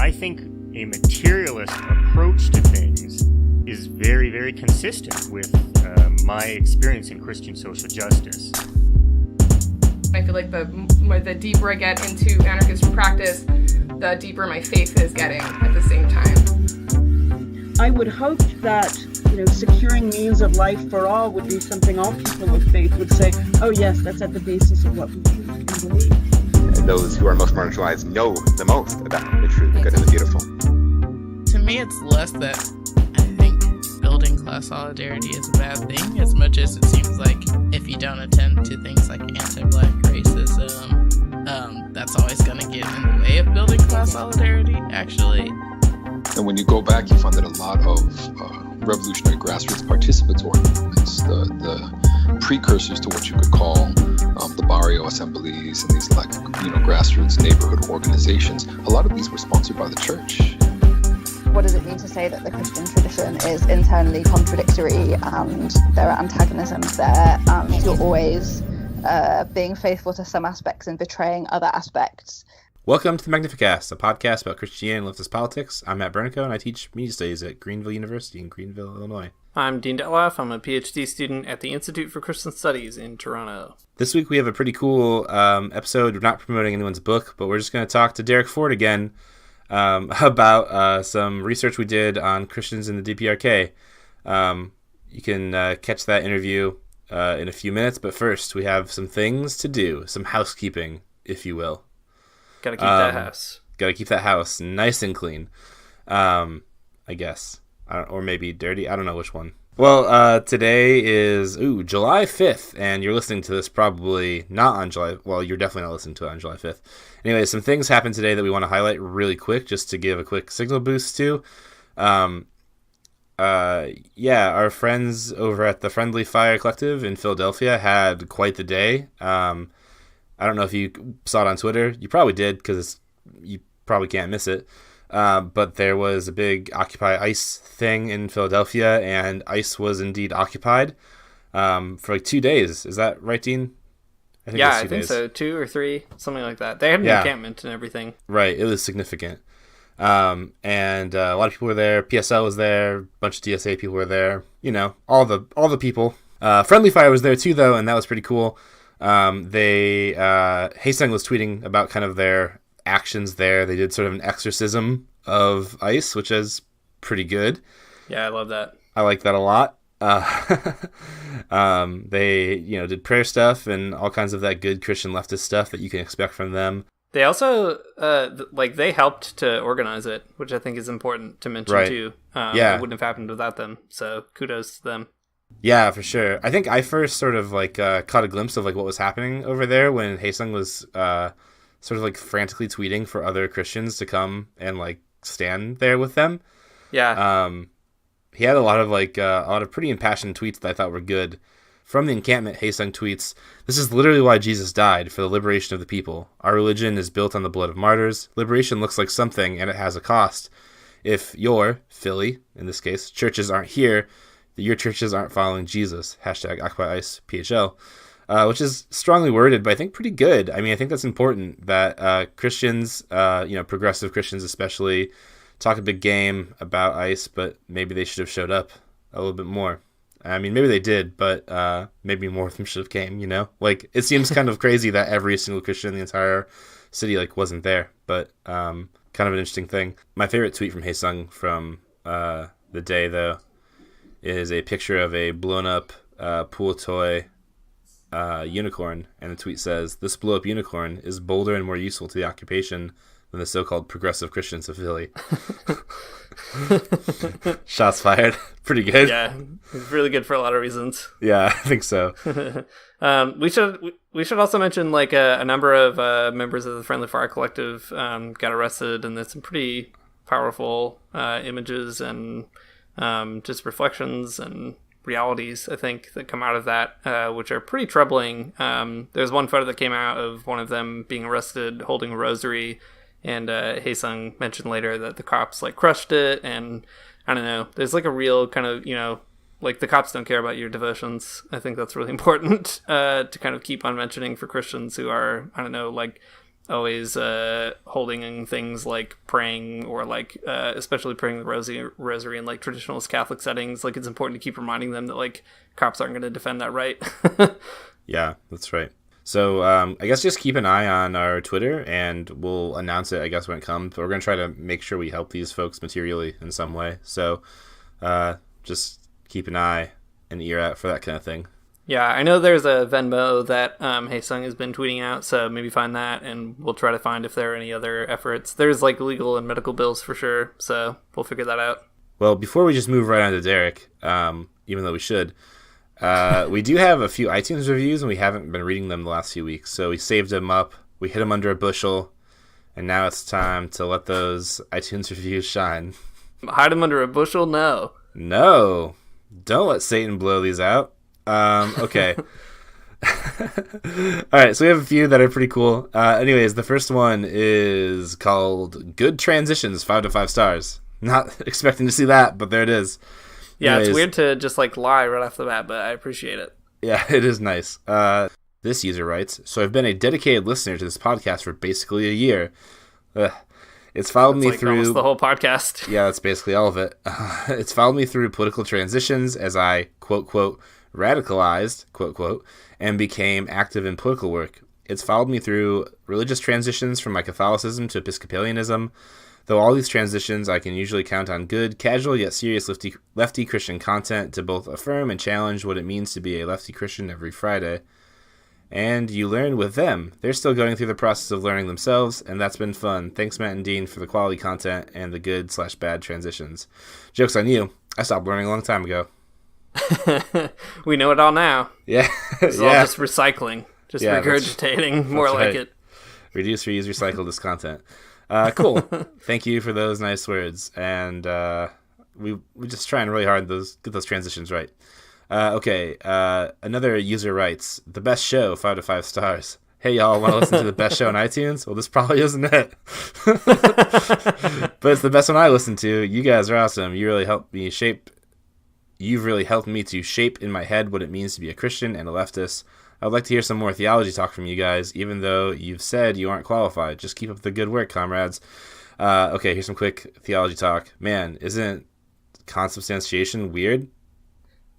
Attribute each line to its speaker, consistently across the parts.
Speaker 1: I think a materialist approach to things is very, very consistent with my experience in Christian social justice.
Speaker 2: I feel like the deeper I get into anarchist practice, the deeper my faith is getting at the same time.
Speaker 3: I would hope that, securing means of life for all would be something all people of faith would say, oh yes, that's at the basis of what we choose and believe.
Speaker 4: And those who are most marginalized know the most about the true, the good, and the beautiful.
Speaker 5: To me, it's less that I think building class solidarity is a bad thing, as much as it seems like if you don't attend to things like anti-Black racism, that's always going to get in the way of building class solidarity, actually.
Speaker 6: And when you go back, you find that a lot of revolutionary grassroots participatory movements, the precursors to what you could call the barrio assemblies and these grassroots neighborhood organizations, a lot of these were sponsored by the church.
Speaker 7: What does it mean to say that the Christian tradition is internally contradictory and there are antagonisms there and you're always being faithful to some aspects and betraying other aspects?
Speaker 8: Welcome to the Magnificast, a podcast about Christianity and leftist politics. I'm Matt Bernico, and I teach media studies at Greenville University in Greenville, Illinois.
Speaker 9: I'm Dean Detloff. I'm a PhD student at the Institute for Christian Studies in Toronto.
Speaker 8: This week we have a pretty cool episode. We're not promoting anyone's book, but we're just going to talk to Derek Ford again about some research we did on Christians in the DPRK. You can catch that interview in a few minutes, but first we have some things to do, some housekeeping, if you will.
Speaker 9: Gotta keep that house.
Speaker 8: Gotta keep that house nice and clean, I guess. Or maybe dirty. I don't know which one. Well, today is July 5th, and you're listening to this probably not on July... Well, you're definitely not listening to it on July 5th. Anyway, some things happened today that we want to highlight really quick, just to give a quick signal boost to. Our friends over at the Friendly Fire Collective in Philadelphia had quite the day. I don't know if you saw it on Twitter. You probably did, because you probably can't miss it. But there was a big Occupy ICE thing in Philadelphia, and ICE was indeed occupied for like 2 days. Is that right, Dean?
Speaker 9: I think so. 2 or 3, something like that. They had an encampment and everything.
Speaker 8: Right. It was significant. And a lot of people were there. PSL was there. A bunch of DSA people were there. All the people. Friendly Fire was there too, though, and that was pretty cool. Haesung was tweeting about kind of their actions there. They did sort of an exorcism of ICE, which is pretty good.
Speaker 9: Yeah, I love that.
Speaker 8: I like that a lot. They, did prayer stuff and all kinds of that good Christian leftist stuff that you can expect from them.
Speaker 9: They also, they helped to organize it, which I think is important to mention too. It wouldn't have happened without them, so kudos to them.
Speaker 8: Yeah, for sure. I think I first sort of caught a glimpse of what was happening over there when Haesung was sort of frantically tweeting for other Christians to come and stand there with them.
Speaker 9: Yeah.
Speaker 8: He had a lot of pretty impassioned tweets that I thought were good. From the encampment, Haesung tweets, "This is literally why Jesus died, for the liberation of the people. Our religion is built on the blood of martyrs. Liberation looks like something, and it has a cost. If your, Philly, in this case, churches aren't here, your churches aren't following Jesus. Hashtag Occupy ICE PHL," which is strongly worded, but I think pretty good. I mean, I think that's important that Christians, progressive Christians especially, talk a big game about ICE, but maybe they should have showed up a little bit more. I mean, maybe they did, but maybe more of them should have came, it seems kind of crazy that every single Christian in the entire city, wasn't there, but kind of an interesting thing. My favorite tweet from Haesung from the day, though, is a picture of a blown-up pool toy unicorn, and the tweet says, "This blow-up unicorn is bolder and more useful to the occupation than the so-called progressive Christians of Philly." Shots fired. Pretty good.
Speaker 9: Yeah, it's really good for a lot of reasons.
Speaker 8: Yeah, I think so.
Speaker 9: We should also mention a number of members of the Friendly Fire Collective got arrested, and there's some pretty powerful images and just reflections and realities, I think, that come out of that, which are pretty troubling. There's one photo that came out of one of them being arrested holding a rosary, and Haesung mentioned later that the cops crushed it, and I don't know, there's a real kind of, the cops don't care about your devotions. I think that's really important to kind of keep on mentioning for Christians who are, I don't know, always holding things like praying or like especially praying the rosary in like traditionalist Catholic settings. Like, it's important to keep reminding them that like cops aren't going to defend that right.
Speaker 8: Yeah, that's right. So I guess just keep an eye on our Twitter, and we'll announce it, I guess, when it comes. But we're going to try to make sure we help these folks materially in some way. So just keep an eye and ear out for that kind of thing.
Speaker 9: Yeah, I know there's a Venmo that Haesung has been tweeting out, so maybe find that, and we'll try to find if there are any other efforts. There's like legal and medical bills for sure, so we'll figure that out.
Speaker 8: Well, before we just move right on to Derek, even though we should, we do have a few iTunes reviews, and we haven't been reading them the last few weeks, so we saved them up, we hid them under a bushel, and now it's time to let those iTunes reviews shine.
Speaker 9: Hide them under a bushel? No.
Speaker 8: No. Don't let Satan blow these out. Okay. All right, so we have a few that are pretty cool. Anyways, the first one is called Good Transitions, 5 to 5 stars. Not expecting to see that, but there it is.
Speaker 9: Yeah,
Speaker 8: Anyways,
Speaker 9: it's weird to just like lie right off the bat, but I appreciate it.
Speaker 8: Yeah, it is nice. This user writes, so I've been a dedicated listener to this podcast for basically a year. It's followed me through
Speaker 9: almost the whole podcast.
Speaker 8: Yeah, that's basically all of it. It's followed me through political transitions as I, quote, quote, radicalized, quote, quote, and became active in political work. It's followed me through religious transitions from my Catholicism to Episcopalianism. Though all these transitions, I can usually count on good, casual, yet serious lefty Christian content to both affirm and challenge what it means to be a lefty Christian every Friday. And you learn with them. They're still going through the process of learning themselves, and that's been fun. Thanks, Matt and Dean, for the quality content and the good/bad transitions. Joke's on you. I stopped learning a long time ago.
Speaker 9: We know it all now.
Speaker 8: Yeah.
Speaker 9: It's all just recycling. Just regurgitating. More like
Speaker 8: right.
Speaker 9: it.
Speaker 8: Reduce, reuse, recycle this content. Cool. Thank you for those nice words. And we just trying really hard to get those transitions right. Okay, another user writes, the best show, 5 to 5 stars. Hey, y'all, want to listen to the best show on iTunes? Well, this probably isn't it. But it's the best one I listen to. You guys are awesome. You've really helped me to shape in my head what it means to be a Christian and a leftist. I would like to hear some more theology talk from you guys, even though you've said you aren't qualified. Just keep up the good work, comrades. Okay, here's some quick theology talk. Man, isn't consubstantiation weird?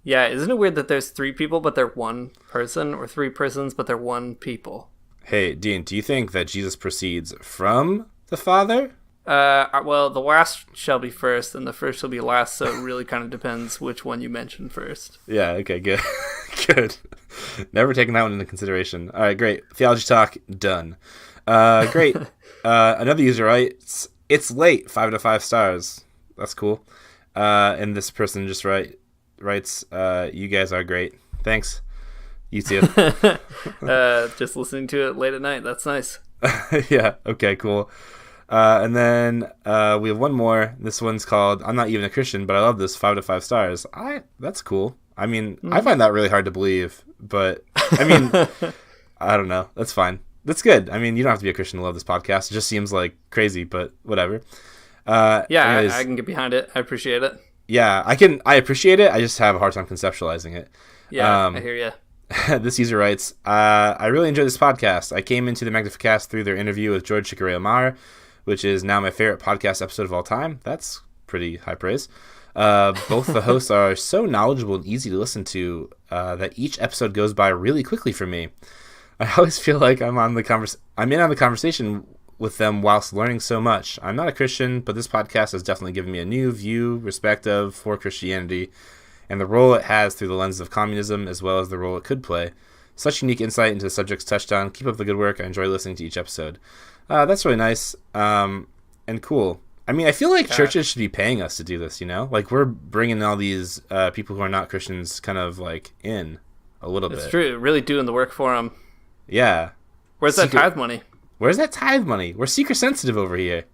Speaker 9: Yeah, isn't it weird that there's 3 people, but they're one person, or 3 persons, but they're one people?
Speaker 8: Hey, Dean, do you think that Jesus proceeds from the Father?
Speaker 9: Well, the last shall be first, and the first shall be last, so it really kind of depends which one you mention first.
Speaker 8: Yeah, okay, good. Good. Never taken that one into consideration. All right, great. Theology talk, done. Great. Another user writes, it's late, 5 to 5 stars. That's cool. And this person just writes, you guys are great. Thanks. You too.
Speaker 9: Just listening to it late at night. That's nice.
Speaker 8: Yeah. Okay, cool. And then we have one more. This one's called I'm Not Even a Christian, but I love this, 5 to 5 stars. That's cool. I mean, I find that really hard to believe, but I mean, I don't know. That's fine. That's good. I mean, you don't have to be a Christian to love this podcast. It just seems like crazy, but whatever.
Speaker 9: Yeah, I can get behind it. I appreciate it.
Speaker 8: Yeah, I appreciate it. I just have a hard time conceptualizing it.
Speaker 9: Yeah, I hear you.
Speaker 8: This user writes, I really enjoy this podcast. I came into the Magnificast through their interview with George Chikoreo-Maher, which is now my favorite podcast episode of all time. That's pretty high praise. Both the hosts are so knowledgeable and easy to listen to that each episode goes by really quickly for me. I always feel like I'm in on the conversation with them whilst learning so much. I'm not a Christian, but this podcast has definitely given me a new view, respective for Christianity, and the role it has through the lens of communism, as well as the role it could play. Such unique insight into the subjects touched on. Keep up the good work. I enjoy listening to each episode. That's really nice and cool. I mean, I feel like churches should be paying us to do this, you know? Like, we're bringing all these people who are not Christians kind of, like, in a little bit.
Speaker 9: It's true. Really doing the work for them.
Speaker 8: Yeah.
Speaker 9: Where's that tithe money?
Speaker 8: Where's that tithe money? We're seeker sensitive over here.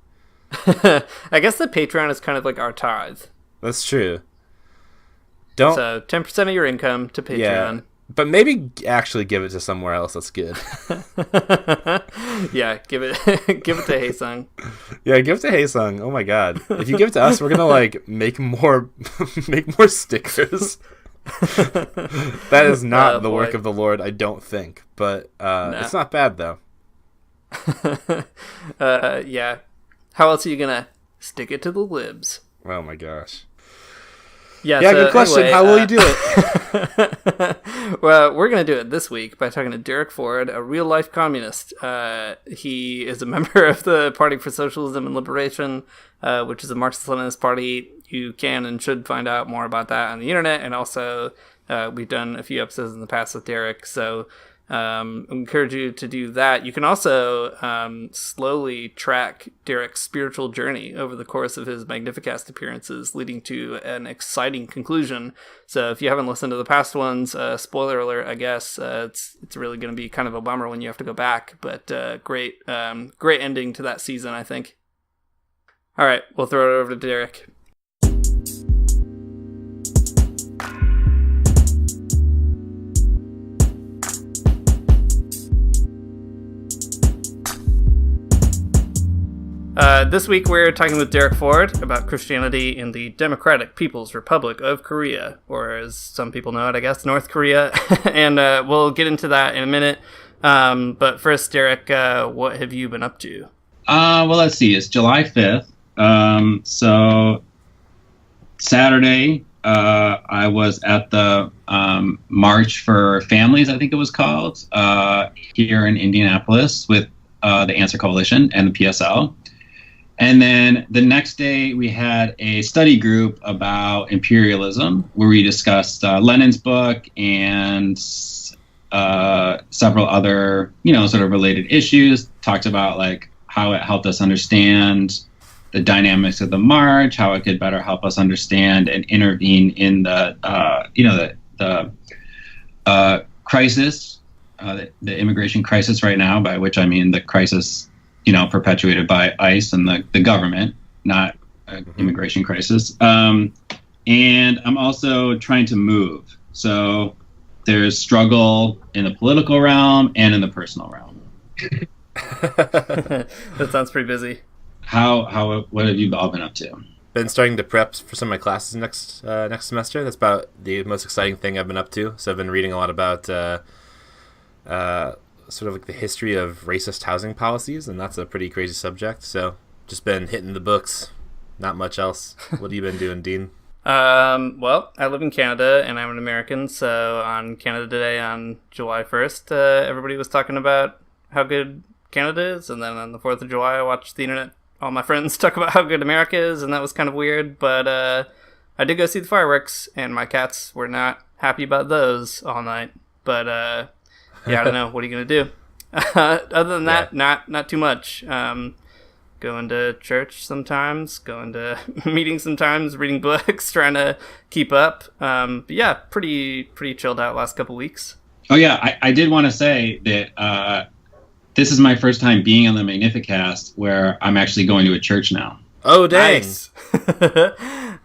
Speaker 9: I guess the Patreon is kind of like our tithe.
Speaker 8: That's true.
Speaker 9: So 10% of your income to Patreon.
Speaker 8: Yeah, but maybe actually give it to somewhere else that's good.
Speaker 9: Yeah, give it to Haesung.
Speaker 8: Yeah, give it to Haesung. Oh my god. If you give it to us, we're gonna like make more stickers. That is not the work of the Lord, I don't think. But it's not bad though.
Speaker 9: Yeah. How else are you gonna stick it to the libs?
Speaker 8: Oh my gosh.
Speaker 9: Yeah,
Speaker 8: Yeah,
Speaker 9: so
Speaker 8: good question.
Speaker 9: anyway,
Speaker 8: How will you do it?
Speaker 9: Well, we're going to do it this week by talking to Derek Ford, a real-life communist. He is a member of the Party for Socialism and Liberation, which is a Marxist-Leninist party. You can and should find out more about that on the internet, and also we've done a few episodes in the past with Derek, so I encourage you to do that. You can also slowly track Derek's spiritual journey over the course of his Magnificast appearances, leading to an exciting conclusion. So if you haven't listened to the past ones, spoiler alert, I guess, it's really going to be kind of a bummer when you have to go back, but great ending to that season, I think. All right, we'll throw it over to Derek. This week we're talking with Derek Ford about Christianity in the Democratic People's Republic of Korea, or as some people know it, I guess, North Korea. And we'll get into that in a minute. But first, Derek, what have you been up to?
Speaker 10: Well, let's see. It's July 5th. So Saturday, I was at the March for Families, I think it was called, here in Indianapolis with the Answer Coalition and the PSL. And then the next day we had a study group about imperialism where we discussed Lenin's book and several other, sort of related issues, talked about like how it helped us understand the dynamics of the march, how it could better help us understand and intervene in the crisis, the immigration crisis right now, by which I mean the crisis perpetuated by ICE and the government, not immigration crisis. And I'm also trying to move. So there's struggle in the political realm and in the personal realm.
Speaker 9: That sounds pretty busy.
Speaker 10: What have you all been up to?
Speaker 8: Been starting to prep for some of my classes next semester. That's about the most exciting thing I've been up to. So I've been reading a lot about sort of like the history of racist housing policies, and that's a pretty crazy subject. So just been hitting the books, not much else. What have you been doing, Dean?
Speaker 9: Well, I live in Canada and I'm an American, so on Canada Day on July 1st, everybody was talking about how good Canada is, and then on the 4th of July I watched the internet, all my friends talk about how good America is, and that was kind of weird, but I did go see the fireworks, and my cats were not happy about those all night, but yeah, I don't know. What are you going to do? Other than that, not too much. Going to church sometimes, going to meetings sometimes, reading books, trying to keep up. But yeah, pretty chilled out last couple weeks.
Speaker 10: Oh, yeah. I did want to say that this is my first time being on the Magnificast where I'm actually going to a church now.
Speaker 8: Oh, dang.
Speaker 9: Nice.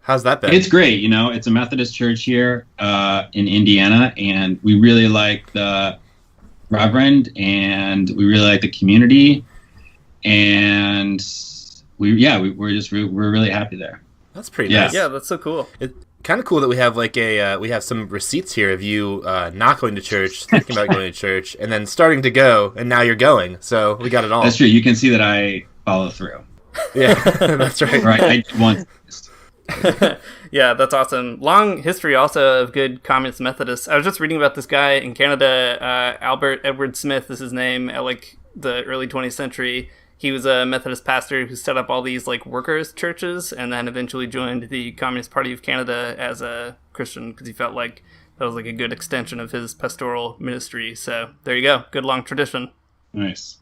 Speaker 8: How's that been?
Speaker 10: It's great. It's a Methodist church here in Indiana, and we really like the Reverend, and we really like the community, and we're really happy there.
Speaker 8: That's pretty nice.
Speaker 9: Yeah, that's so cool.
Speaker 8: It's kind of cool that we have we have some receipts here of you not going to church, thinking about going to church, and then starting to go, and now you're going. So we got it all.
Speaker 10: That's true. You can see that I follow through.
Speaker 8: Yeah, that's right.
Speaker 10: Right. I want.
Speaker 9: Yeah, that's awesome. Long history also of good communist Methodists. I was just reading about this guy in Canada, Albert Edward Smith is his name, at like the early 20th century. He was a Methodist pastor who set up all these like workers' churches and then eventually joined the Communist Party of Canada as a Christian because he felt like that was like a good extension of his pastoral ministry. So there you go. Good long tradition.
Speaker 10: Nice.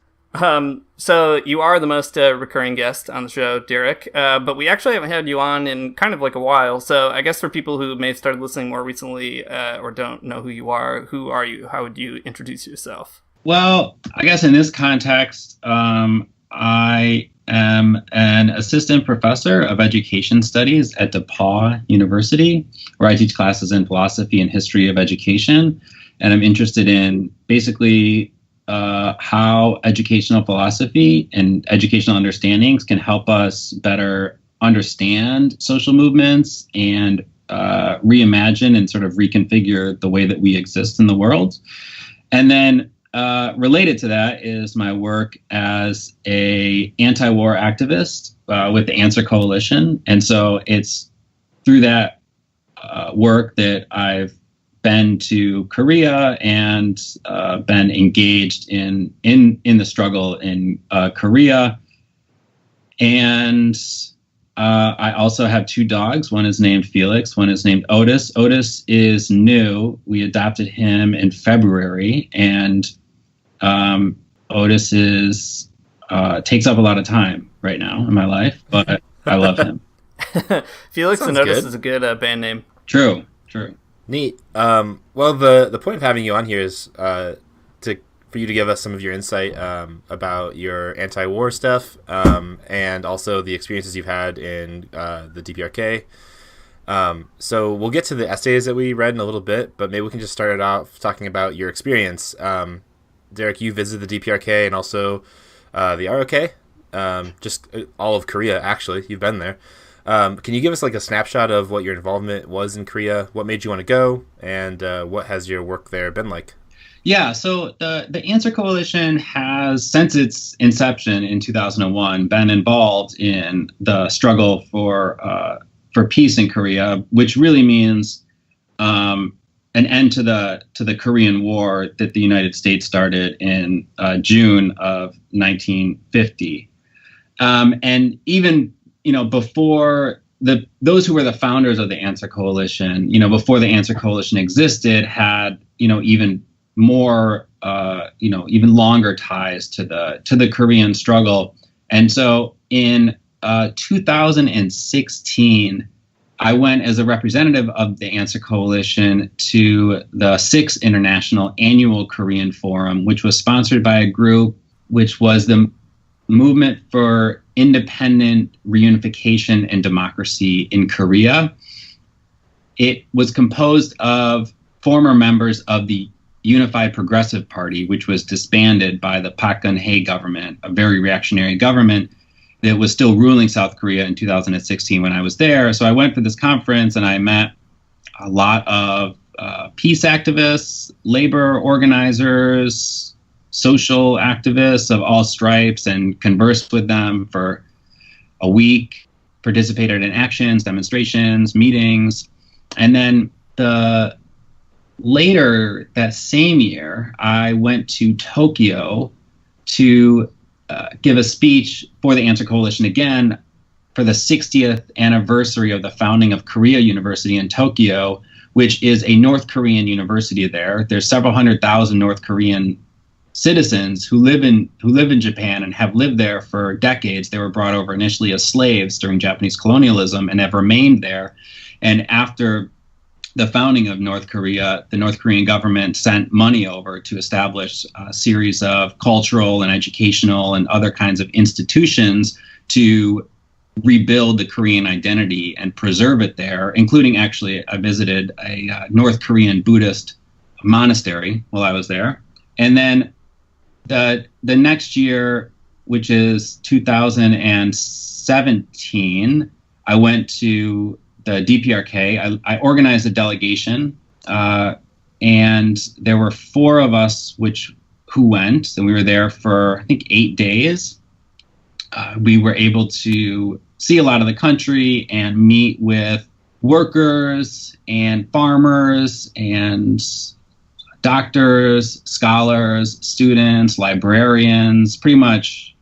Speaker 9: So you are the most recurring guest on the show, Derek, but we actually haven't had you on in kind of like a while. So I guess for people who may have started listening more recently or don't know who you are you? How would you introduce yourself?
Speaker 10: Well, I guess in this context, I am an assistant professor of education studies at DePauw University, where I teach classes in philosophy and history of education. And I'm interested in basically how educational philosophy and educational understandings can help us better understand social movements and reimagine and sort of reconfigure the way that we exist in the world. And then related to that is my work as a anti-war activist with the Answer Coalition. And so it's through that work that I've been to Korea and been engaged in the struggle in Korea. And I also have 2 dogs. One is named Felix. One is named Otis. Otis is new. We adopted him in February, and Otis takes up a lot of time right now in my life, but I love him.
Speaker 9: Felix and Otis
Speaker 8: good.
Speaker 9: is a good band name.
Speaker 10: True.
Speaker 8: Neat. Well, the point of having you on here is for you to give us some of your insight about your anti-war stuff and also the experiences you've had in the DPRK. So we'll get to the essays that we read in a little bit, but maybe we can just start it off talking about your experience. Derek, you visited the DPRK and also the ROK, just all of Korea, actually. You've been there. Can you give us like a snapshot of what your involvement was in Korea, what made you want to go, and what has your work there been like?
Speaker 10: Yeah, so the Answer Coalition has, since its inception in 2001, been involved in the struggle for peace in Korea, which really means an end to the Korean War that the United States started in June of 1950, and even before those who were the founders of the Answer Coalition, before the Answer Coalition existed, had even more, even longer ties to the Korean struggle. And so in 2016, I went as a representative of the Answer Coalition to the 6th International Annual Korean Forum, which was sponsored by a group which was the Movement for Independent Reunification and Democracy in Korea. It was composed of former members of the Unified Progressive Party, which was disbanded by the Park Geun-hye government, a very reactionary government that was still ruling South Korea in 2016 when I was there. So I went for this conference and I met a lot of peace activists, labor organizers, social activists of all stripes, and conversed with them for a week, participated in actions, demonstrations, meetings. And then later that same year, I went to Tokyo to give a speech for the Answer Coalition again for the 60th anniversary of the founding of Korea University in Tokyo, which is a North Korean university there. There's several 100,000 North Korean citizens who live in Japan and have lived there for decades. They were brought over initially as slaves during Japanese colonialism and have remained there. And after the founding of North Korea, the North Korean government sent money over to establish a series of cultural and educational and other kinds of institutions to rebuild the Korean identity and preserve it there, including actually I visited a North Korean Buddhist monastery while I was there. And then the next year, which is 2017, I went to the DPRK. I organized a delegation, and there were 4 of us who went, and we were there for, I think, 8 days. We were able to see a lot of the country and meet with workers and farmers and doctors, scholars, students, librarians, pretty much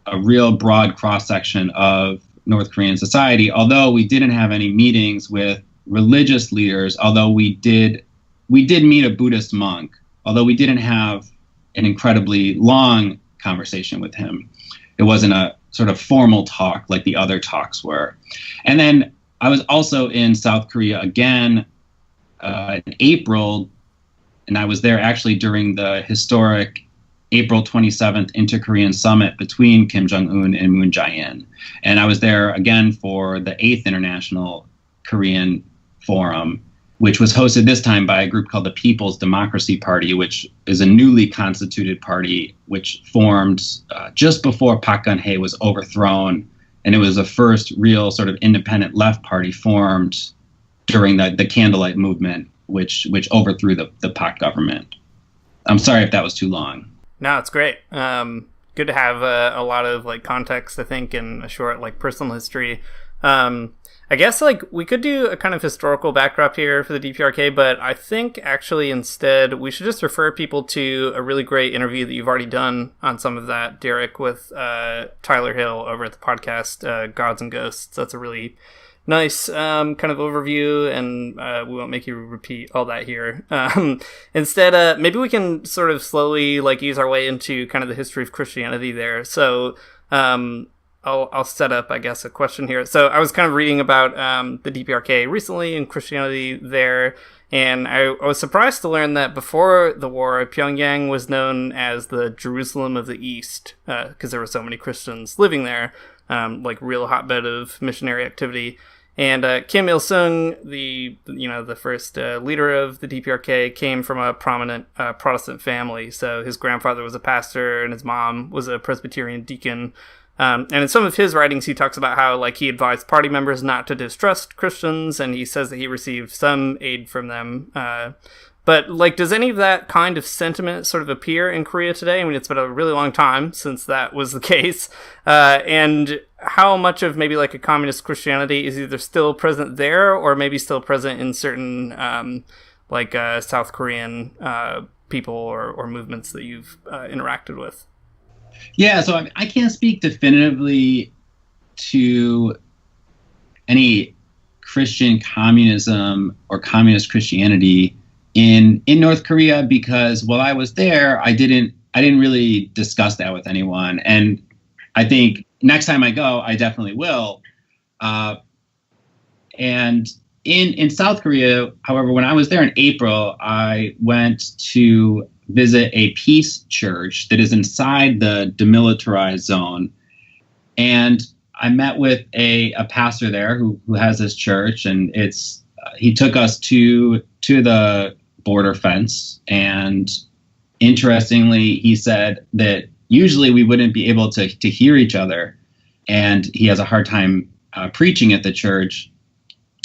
Speaker 10: a real broad cross-section of North Korean society. Although we didn't have any meetings with religious leaders, although we did meet a Buddhist monk, although we didn't have an incredibly long conversation with him. It wasn't a sort of formal talk like the other talks were. And then I was also in South Korea again in April, and I was there actually during the historic April 27th Inter-Korean Summit between Kim Jong-un and Moon Jae-in. And I was there again for the 8th International Korean Forum, which was hosted this time by a group called the People's Democracy Party, which is a newly constituted party which formed just before Park Geun-hye was overthrown. And it was the first real sort of independent left party formed during the Candlelight Movement, which overthrew the Park government. I'm sorry if that was too long.
Speaker 9: No, it's great. Good to have a lot of like context, I think, and a short like personal history. I guess like we could do a kind of historical backdrop here for the DPRK, but I think actually instead we should just refer people to a really great interview that you've already done on some of that, Derek, with Tyler Hill over at the podcast Gods and Ghosts. That's a really nice kind of overview, and we won't make you repeat all that here. Instead, maybe we can sort of slowly like use our way into kind of the history of Christianity there. So I'll set up, I guess, a question here. So I was kind of reading about the DPRK recently and Christianity there, and I was surprised to learn that before the war, Pyongyang was known as the Jerusalem of the East, because there were so many Christians living there, like real hotbed of missionary activity. And Kim Il-sung, the first leader of the DPRK, came from a prominent Protestant family. So his grandfather was a pastor, and his mom was a Presbyterian deacon. And in some of his writings, he talks about how like he advised party members not to distrust Christians, and he says that he received some aid from them. But like, does any of that kind of sentiment sort of appear in Korea today? I mean, it's been a really long time since that was the case. And how much of maybe like a communist Christianity is either still present there or maybe still present in certain South Korean people or movements that you've interacted with?
Speaker 10: Yeah, so I can't speak definitively to any Christian communism or communist Christianity in North Korea, because while I was there, I didn't really discuss that with anyone. And I think next time I go, I definitely will. And in South Korea, however, when I was there in April, I went to visit a peace church that is inside the demilitarized zone. And I met with a pastor there who has this church, and he took us to the border fence. And interestingly, he said that usually we wouldn't be able to hear each other. And he has a hard time preaching at the church.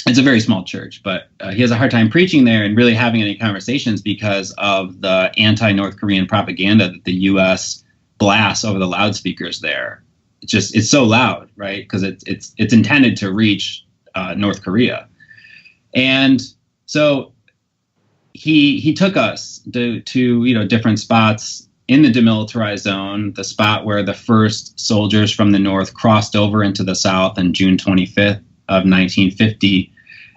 Speaker 10: It's a very small church, but he has a hard time preaching there and really having any conversations because of the anti-North Korean propaganda that the U.S. blasts over the loudspeakers there. It's so loud, right? Because it's intended to reach North Korea. And so he took us to different spots in the demilitarized zone, the spot where the first soldiers from the North crossed over into the South on June 25th of 1950.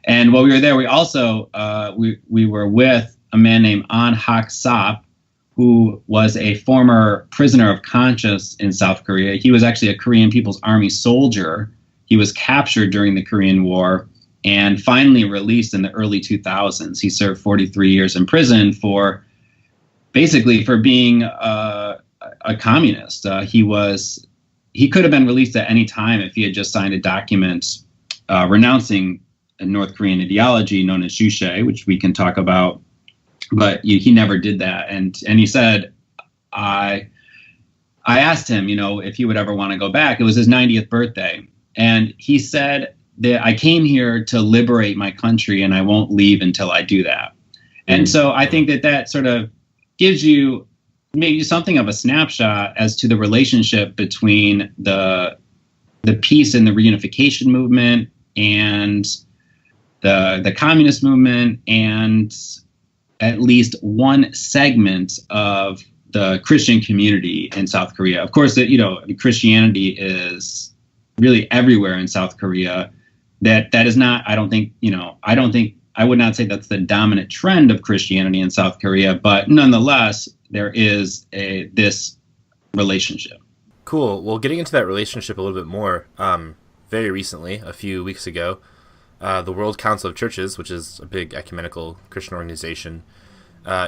Speaker 10: And while we were there, we also we were with a man named An Hak Sap, who was a former prisoner of conscience in South Korea. He was actually a Korean People's Army soldier. He was captured during the Korean War and finally released in the early 2000s. He served 43 years in prison for being a communist. He could have been released at any time if he had just signed a document renouncing a North Korean ideology known as Juche, which we can talk about. But he never did that. And he said, I asked him, if he would ever want to go back. It was his 90th birthday. And he said that I came here to liberate my country and I won't leave until I do that. And so I think that sort of gives you maybe something of a snapshot as to the relationship between the peace and the reunification movement and the communist movement and at least one segment of the Christian community in South Korea. Of course, Christianity is really everywhere in South Korea. That is not, I would not say that's the dominant trend of Christianity in South Korea, but nonetheless, there is this relationship.
Speaker 8: Cool. Well, getting into that relationship a little bit more, very recently, a few weeks ago, the World Council of Churches, which is a big ecumenical Christian organization,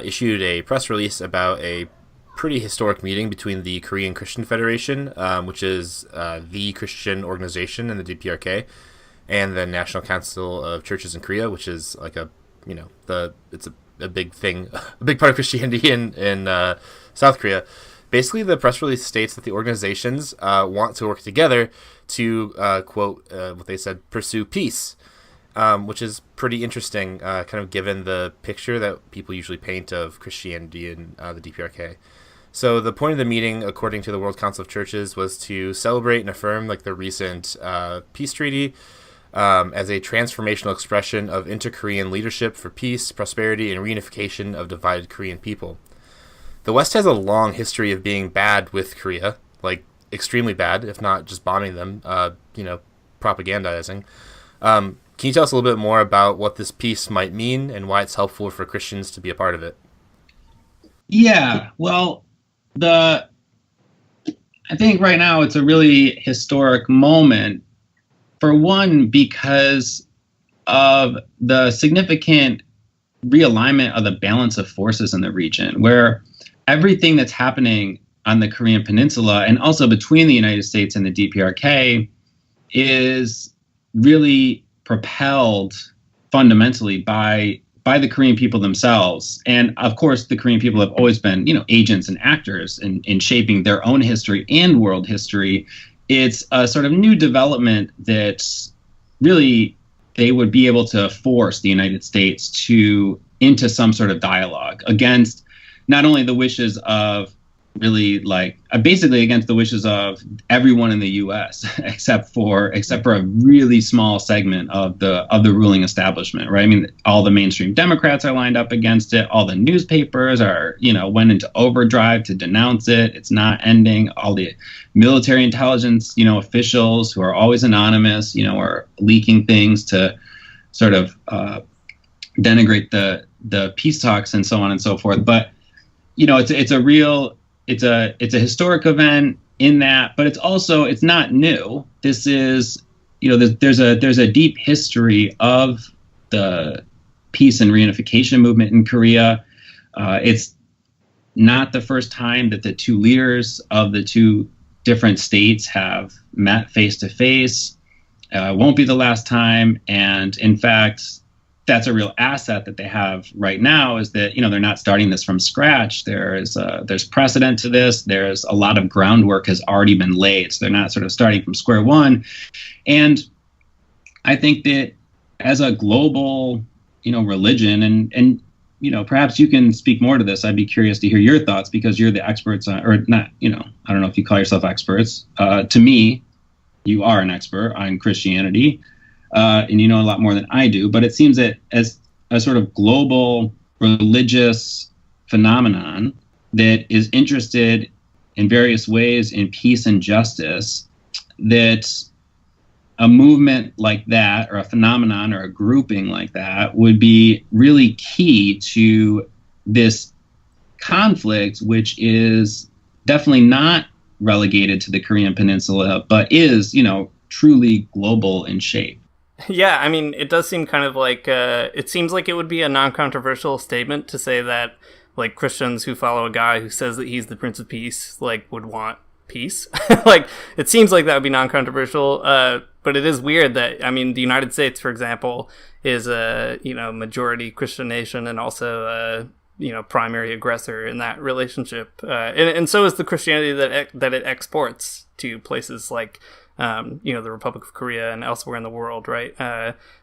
Speaker 8: issued a press release about a pretty historic meeting between the Korean Christian Federation, which is the Christian organization in the DPRK, and the National Council of Churches in Korea, which is like it's a big thing, a big part of Christianity in South Korea. Basically, the press release states that the organizations want to work together to, quote, what they said, pursue peace. which is pretty interesting, kind of given the picture that people usually paint of Christianity in the DPRK. So the point of the meeting, according to the World Council of Churches, was to celebrate and affirm like the recent peace treaty as a transformational expression of inter-Korean leadership for peace, prosperity, and reunification of divided Korean people. The West has a long history of being bad with Korea, like extremely bad, if not just bombing them, propagandizing. Can you tell us a little bit more about what this peace might mean and why it's helpful for Christians to be a part of it?
Speaker 10: Yeah, well, I think right now it's a really historic moment. For one, because of the significant realignment of the balance of forces in the region, where everything that's happening on the Korean Peninsula and also between the United States and the DPRK is really propelled fundamentally by the Korean people themselves. And of course, the Korean people have always been, agents and actors in shaping their own history and world history. It's a sort of new development that really they would be able to force the United States into some sort of dialogue against not only the wishes of basically against the wishes of everyone in the U.S. except for a really small segment of the ruling establishment, right? I mean, all the mainstream Democrats are lined up against it. All the newspapers are, went into overdrive to denounce it. It's not ending. All the military intelligence, officials who are always anonymous, are leaking things to sort of denigrate the peace talks and so on and so forth. But it's a historic event in that, but it's not new. This is, there's a deep history of the peace and reunification movement in Korea. It's not the first time that the two leaders of the two different states have met face to face. Won't be the last time. And in fact, that's a real asset that they have right now, is that, they're not starting this from scratch. There's precedent to this. There's a lot of groundwork has already been laid. So they're not sort of starting from square one. And I think that as a global, religion and perhaps you can speak more to this. I'd be curious to hear your thoughts because you're the experts on, or not, I don't know if you call yourself experts. To me, you are an expert on Christianity. And you know a lot more than I do, but it seems that as a sort of global religious phenomenon that is interested in various ways in peace and justice, that a movement like that or a phenomenon or a grouping like that would be really key to this conflict, which is definitely not relegated to the Korean Peninsula, but is, truly global in shape.
Speaker 9: Yeah, I mean, it does seem kind of like, it seems like it would be a non-controversial statement to say that, like, Christians who follow a guy who says that he's the Prince of Peace, like, would want peace. Like, it seems like that would be non-controversial, but it is weird that, I mean, the United States, for example, is a, majority Christian nation and also a, primary aggressor in that relationship. And so is the Christianity that it exports to places like, the Republic of Korea and elsewhere in the world, right?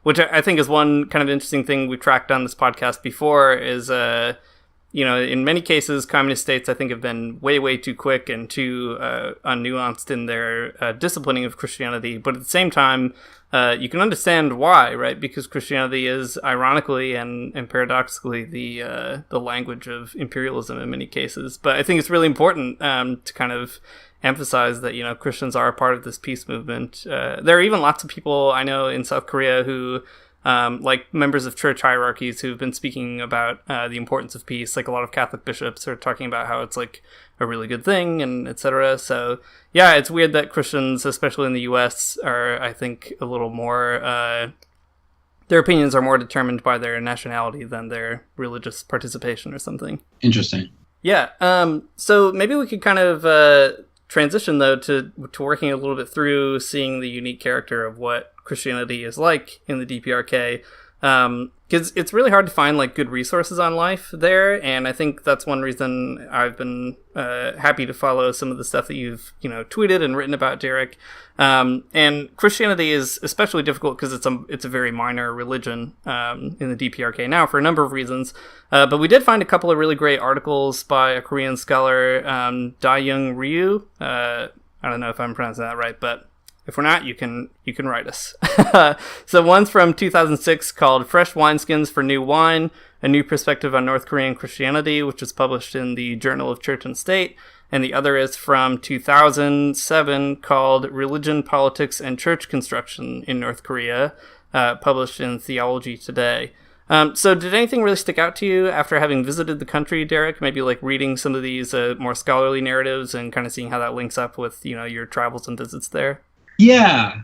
Speaker 9: Which I think is one kind of interesting thing we've tracked on this podcast before is, in many cases, communist states, I think, have been way, way too quick and too unnuanced in their disciplining of Christianity. But at the same time, you can understand why, right? Because Christianity is, ironically and paradoxically, the language of imperialism in many cases. But I think it's really important to kind of emphasize that, Christians are a part of this peace movement. There are even lots of people I know in South Korea who, like members of church hierarchies who've been speaking about the importance of peace. Like a lot of Catholic bishops are talking about how it's like a really good thing and etc. So yeah, it's weird that Christians, especially in the US, are, I think, a little more, their opinions are more determined by their nationality than their religious participation or something.
Speaker 10: Interesting.
Speaker 9: Yeah. So maybe we could kind of transition though to working a little bit through seeing the unique character of what Christianity is like in the DPRK. Because it's really hard to find like good resources on life there, and I think that's one reason I've been happy to follow some of the stuff that you've tweeted and written about, Derek. And Christianity is especially difficult because it's a very minor religion in the DPRK now for a number of reasons. But we did find a couple of really great articles by a Korean scholar, Dae Young Ryu. I don't know if I'm pronouncing that right, but if we're not, you can write us. So one's from 2006 called Fresh Wineskins for New Wine, A New Perspective on North Korean Christianity, which was published in the Journal of Church and State. And the other is from 2007 called Religion, Politics, and Church Construction in North Korea, published in Theology Today. So did anything really stick out to you after having visited the country, Derek? Maybe like reading some of these more scholarly narratives and kind of seeing how that links up with, your travels and visits there?
Speaker 10: Yeah,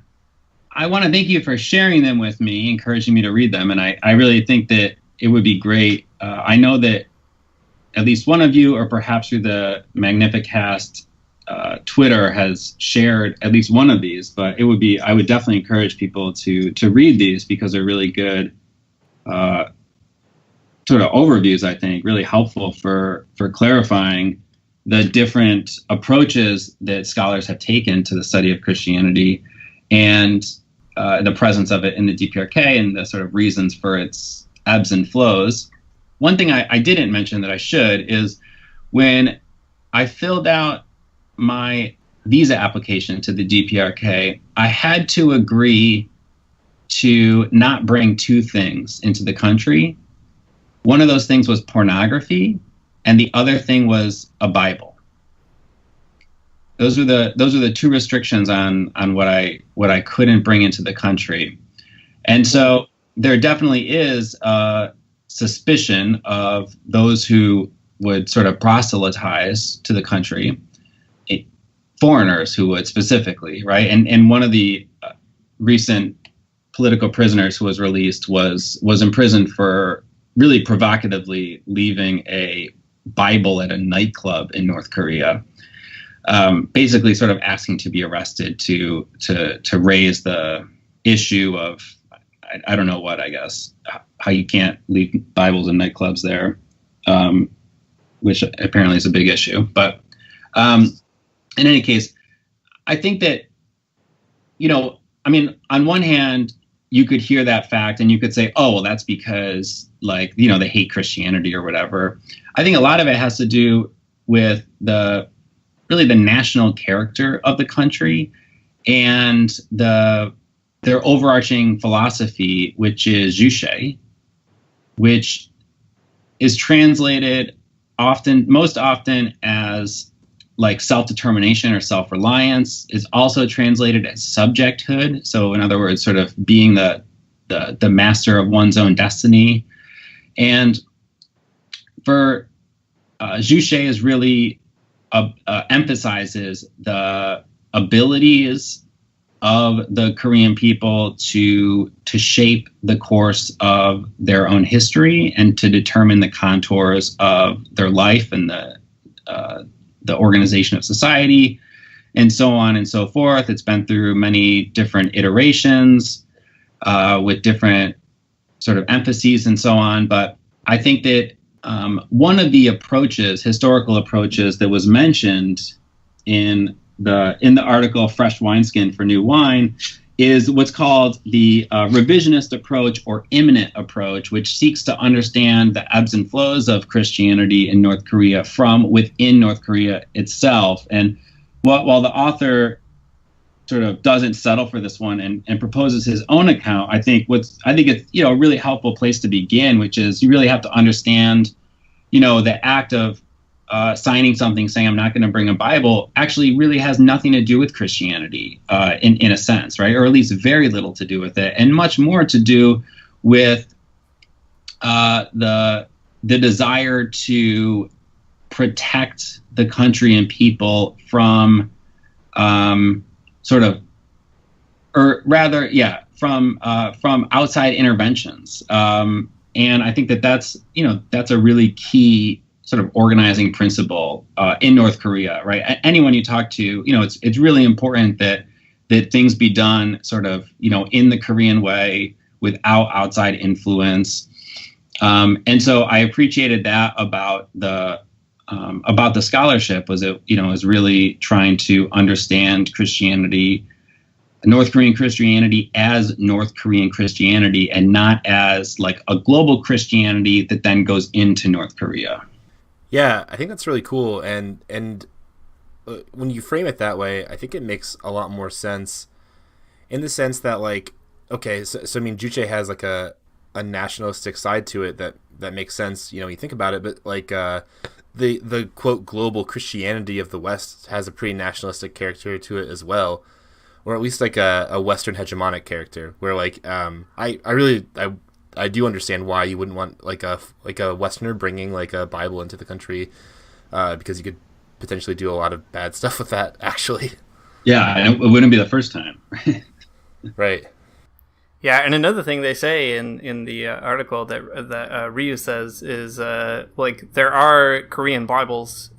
Speaker 10: I want to thank you for sharing them with me, encouraging me to read them. And I really think that it would be great. I know that at least one of you, or perhaps through the Magnificast Twitter, has shared at least one of these. But I would definitely encourage people to read these because they're really good sort of overviews, I think, really helpful for clarifying the different approaches that scholars have taken to the study of Christianity and the presence of it in the DPRK and the sort of reasons for its ebbs and flows. One thing I didn't mention that I should is when I filled out my visa application to the DPRK, I had to agree to not bring two things into the country. One of those things was pornography, and the other thing was a Bible. Those are the two restrictions on what I couldn't bring into the country. And so there definitely is a suspicion of those who would sort of proselytize to the country, foreigners who would specifically, right? And one of the recent political prisoners who was released was imprisoned for really provocatively leaving a Bible at a nightclub in North Korea, basically sort of asking to be arrested to raise the issue of I don't know what, I guess, how you can't leave Bibles in nightclubs there, which apparently is a big issue. But in any case, I think that, on one hand, you could hear that fact and you could say, oh, well, that's because they hate Christianity or whatever. I think a lot of it has to do with the national character of the country and their overarching philosophy, which is Juche, which is translated most often as like self-determination or self-reliance, is also translated as subjecthood. So in other words, sort of being the master of one's own destiny. And for Juche is really emphasizes the abilities of the Korean people to shape the course of their own history and to determine the contours of their life and the organization of society, and so on and so forth. It's been through many different iterations with different sort of emphases and so on. But I think that one of the historical approaches that was mentioned in the article Fresh Wineskin for New Wine is what's called the revisionist approach or immanent approach, which seeks to understand the ebbs and flows of Christianity in North Korea from within North Korea itself. And while the author sort of doesn't settle for this one and proposes his own account, I think it's a really helpful place to begin, which is you really have to understand, the act of signing something saying I'm not going to bring a Bible actually really has nothing to do with Christianity in a sense, right? Or at least very little to do with it, and much more to do with the desire to protect the country and people from from outside interventions. And I think that's a really key sort of organizing principle in North Korea, right? Anyone you talk to, it's really important that things be done sort of, in the Korean way without outside influence. And so I appreciated that about the scholarship, was it, is really trying to understand Christianity, North Korean Christianity, as North Korean Christianity, and not as like a global Christianity that then goes into North Korea.
Speaker 8: Yeah, I think that's really cool. And when you frame it that way, I think it makes a lot more sense, in the sense that, like, okay, so I mean, Juche has like a nationalistic side to it that makes sense, you think about it, but like the quote global Christianity of the West has a pretty nationalistic character to it as well, or at least like a Western hegemonic character, where like I do understand why you wouldn't want like a Westerner bringing like a Bible into the country, because you could potentially do a lot of bad stuff with that, actually.
Speaker 10: Yeah, and it wouldn't be the first time.
Speaker 8: Right.
Speaker 9: Yeah, and another thing they say in the article that Ryu says is like there are Korean Bibles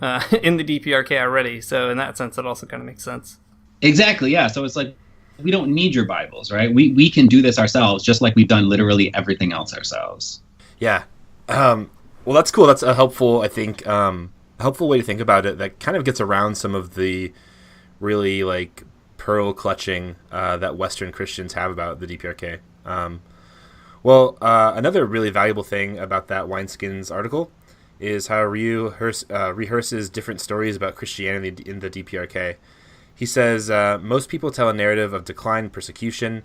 Speaker 9: in the DPRK already, so in that sense it also kind of makes sense.
Speaker 10: Exactly, yeah. So it's like, we don't need your Bibles, right? We can do this ourselves, just like we've done literally everything else ourselves.
Speaker 8: Yeah. Well, that's cool. That's a helpful, I think, helpful way to think about it, that kind of gets around some of the really like pearl clutching that Western Christians have about the DPRK. Another really valuable thing about that Wineskins article is how Ryu rehearses different stories about Christianity in the DPRK. He says most people tell a narrative of decline and persecution,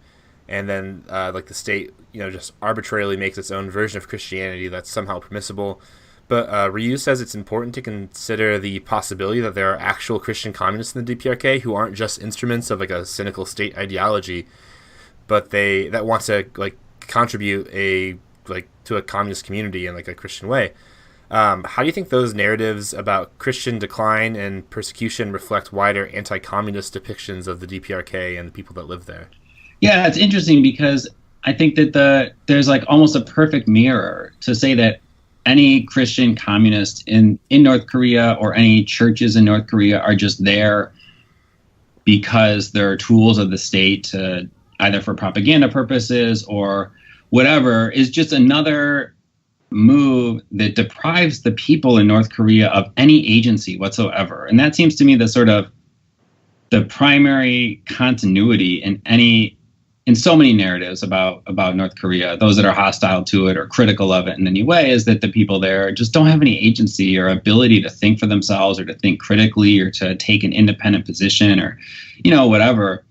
Speaker 8: and then like the state, just arbitrarily makes its own version of Christianity that's somehow permissible. But Ryu says it's important to consider the possibility that there are actual Christian communists in the DPRK who aren't just instruments of like a cynical state ideology, but that wants to like contribute to a communist community in like a Christian way. How do you think those narratives about Christian decline and persecution reflect wider anti-communist depictions of the DPRK and the people that live there?
Speaker 10: Yeah, it's interesting because I think that there's like almost a perfect mirror to say that any Christian communist in North Korea, or any churches in North Korea, are just there because they're tools of the state to either for propaganda purposes or whatever, is just another move that deprives the people in North Korea of any agency whatsoever. And that seems to me the primary continuity in so many narratives about North Korea, those that are hostile to it or critical of it in any way, is that the people there just don't have any agency or ability to think for themselves, or to think critically, or to take an independent position, or whatever.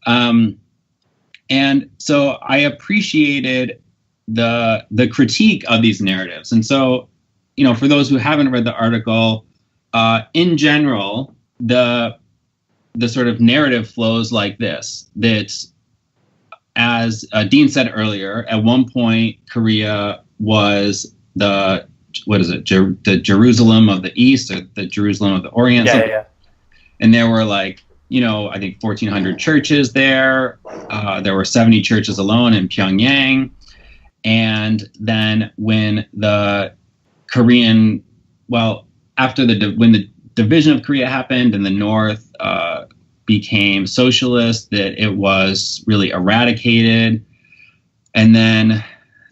Speaker 10: And so I appreciated the critique of these narratives. And so, for those who haven't read the article, in general, the sort of narrative flows like this: that, as Dean said earlier, at one point Korea was the Jerusalem of the East, or the Jerusalem of the Orient.
Speaker 9: Yeah.
Speaker 10: And there were I think 1,400 churches there. There were 70 churches alone in Pyongyang. And then when the Korean, after when the division of Korea happened and the North became socialist, that it was really eradicated. And then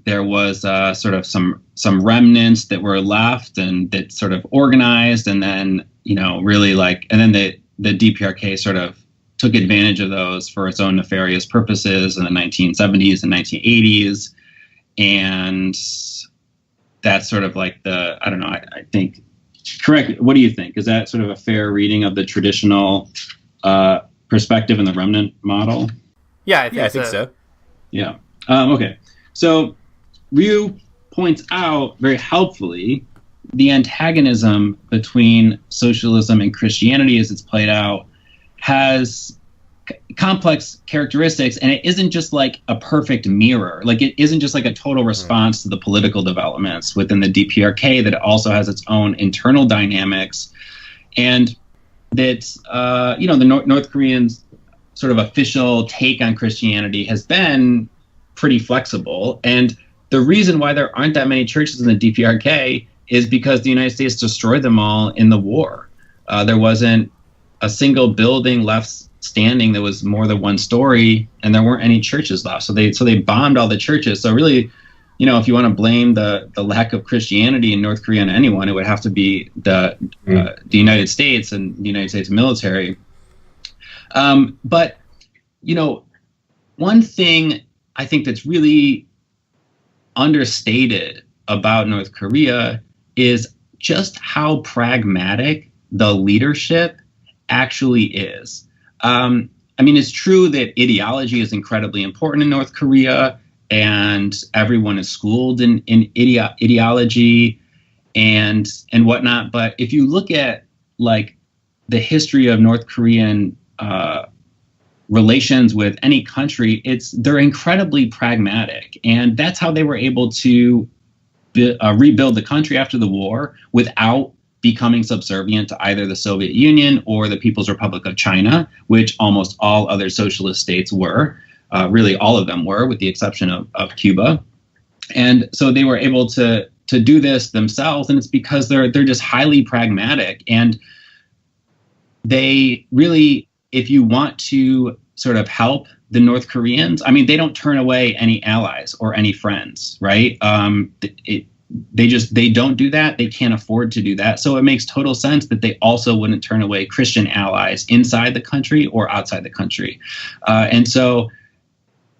Speaker 10: there was sort of some remnants that were left and that sort of organized, and then and then the DPRK sort of took advantage of those for its own nefarious purposes in the 1970s and 1980s. And that's sort of like I think, correct, what do you think? Is that sort of a fair reading of the traditional perspective in the remnant model?
Speaker 9: Yeah, I think
Speaker 8: so.
Speaker 10: Yeah. Okay. So Ryu points out very helpfully the antagonism between socialism and Christianity as it's played out has complex characteristics, and it isn't just like a perfect mirror. Like, it isn't just like a total response to the political developments within the DPRK, that it also has its own internal dynamics, and that the North Koreans' sort of official take on Christianity has been pretty flexible. And the reason why there aren't that many churches in the DPRK is because the United States destroyed them all in the war. There wasn't a single building left standing that was more than one story, and there weren't any churches left. So they bombed all the churches. So really, if you want to blame the lack of Christianity in North Korea on anyone, it would have to be the United States and the United States military. But one thing I think that's really understated about North Korea is just how pragmatic the leadership actually is. It's true that ideology is incredibly important in North Korea, and everyone is schooled in ideology and whatnot. But if you look at like the history of North Korean relations with any country, they're incredibly pragmatic, and that's how they were able to rebuild the country after the war without becoming subservient to either the Soviet Union or the People's Republic of China, which almost all other socialist states were. Really, all of them were, with the exception of Cuba. And so they were able to do this themselves, and it's because they're just highly pragmatic. And they really, if you want to sort of help the North Koreans, they don't turn away any allies or any friends, right? They don't do that. They can't afford to do that. So it makes total sense that they also wouldn't turn away Christian allies inside the country or outside the country. And so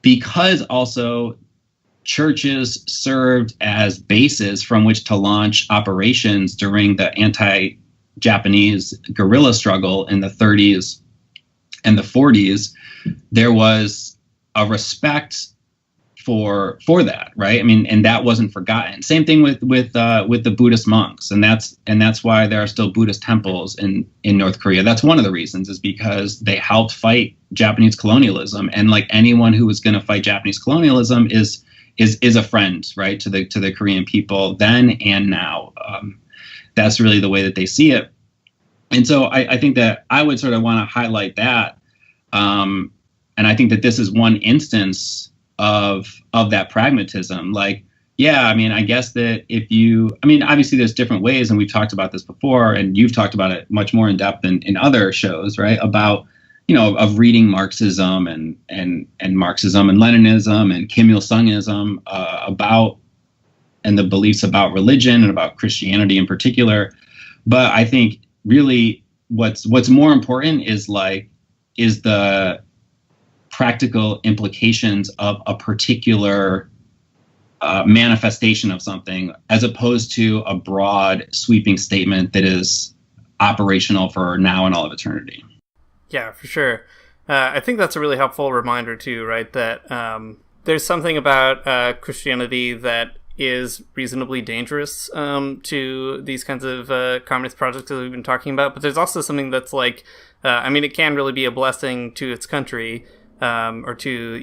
Speaker 10: because also churches served as bases from which to launch operations during the anti-Japanese guerrilla struggle in the 30s and the 40s, there was a respect for that, right? And that wasn't forgotten. Same thing with the Buddhist monks, and that's why there are still Buddhist temples in North Korea. That's one of the reasons, is because they helped fight Japanese colonialism, and like anyone who was going to fight Japanese colonialism is a friend, right, to the Korean people then and now. That's really the way that they see it. And so I think that I would sort of want to highlight that. And I think that this is one instance of that pragmatism. Like, yeah, I guess that if you, obviously there's different ways, and we've talked about this before, and you've talked about it much more in depth in other shows, right? About, of reading Marxism and Marxism and Leninism and Kim Il-sungism and the beliefs about religion and about Christianity in particular. But I think really what's more important is the practical implications of a particular manifestation of something, as opposed to a broad sweeping statement that is operational for now and all of eternity.
Speaker 9: Yeah, for sure. I think that's a really helpful reminder too, right? That there's something about Christianity that is reasonably dangerous to these kinds of communist projects that we've been talking about. But there's also something that's like, it can really be a blessing to its country, or to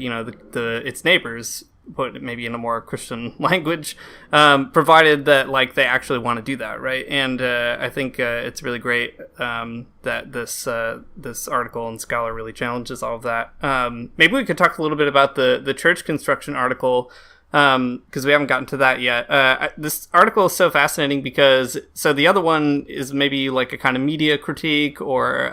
Speaker 9: its neighbors, put maybe in a more Christian language, provided that they actually want to do that, right? And I think it's really great that this article and Scholar really challenges all of that. Maybe we could talk a little bit about the church construction article, because we haven't gotten to that yet. This article is so fascinating because the other one is maybe like a kind of media critique or